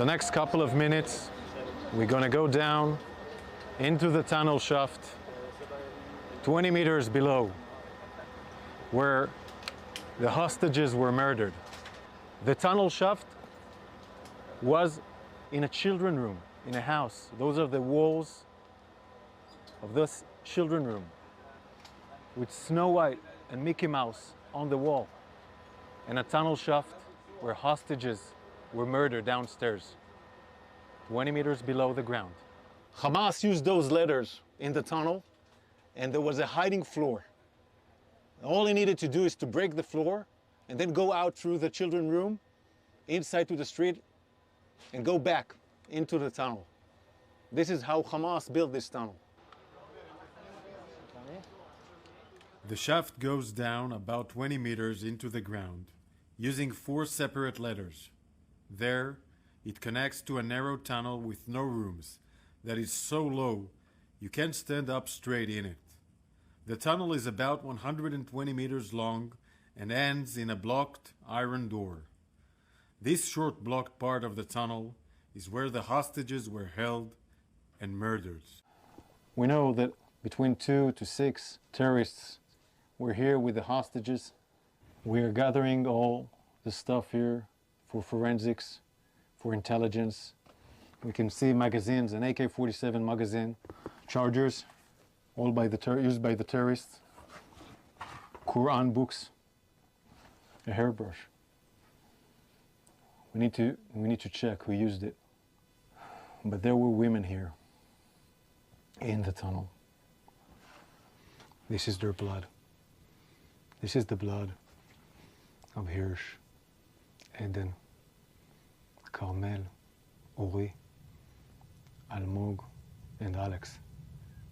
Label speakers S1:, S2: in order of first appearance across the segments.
S1: the next couple of minutes, we're going to go down into the tunnel shaft 20 meters below, where the hostages were murdered. The tunnel shaft was in a children's room, in a house. Those are the walls of this children's room, with Snow White and Mickey Mouse on the wall, and a tunnel shaft where hostages were murdered downstairs, 20 meters below the ground. Hamas used those letters in the tunnel, and there was a hiding floor. All he needed to do is to break the floor and then go out through the children's room, inside to the street, and go back into the tunnel. This is how Hamas built this tunnel. The shaft goes down about 20 meters into the ground, using 4 separate letters. There, it connects to a narrow tunnel with no rooms that is so low you can't stand up straight in it. The tunnel is about 120 meters long and ends in a blocked iron door. This short blocked part of the tunnel is where the hostages were held and murdered. We know that between 2 to 6 terrorists were here with the hostages. We are gathering all the stuff here for forensics, for intelligence. We can see magazines, an AK-47 magazine, chargers, all used by the terrorists, Quran books, a hairbrush. We need to check who used it. But there were women here in the tunnel. This is their blood. This is the blood of Hersh, Eden, Carmel, Uri, Almog, and Alex.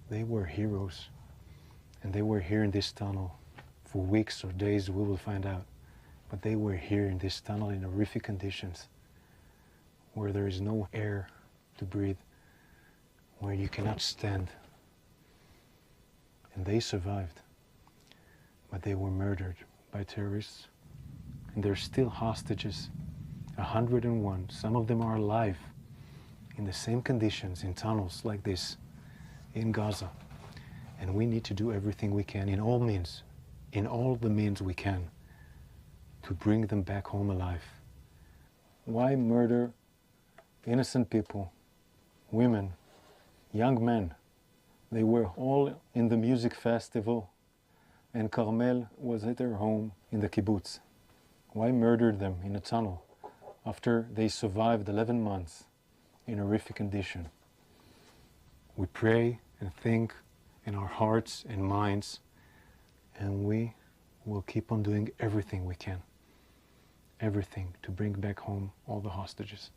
S1: They were heroes, and they were here in this tunnel for weeks or days, we will find out. But they were here in this tunnel in horrific conditions, where there is no air to breathe, where you cannot stand. And they survived, but they were murdered by terrorists, and they're still hostages, 101. Some of them are alive in the same conditions, in tunnels like this, in Gaza. And we need to do everything we can, in all means, in all the means we can, to bring them back home alive. Why murder innocent people, women, young men? They were all in the music festival, and Carmel was at their home in the kibbutz. Why murder them in a tunnel after they survived 11 months in horrific condition? We pray and think in our hearts and minds, and we will keep on doing everything we can, everything to bring back home all the hostages.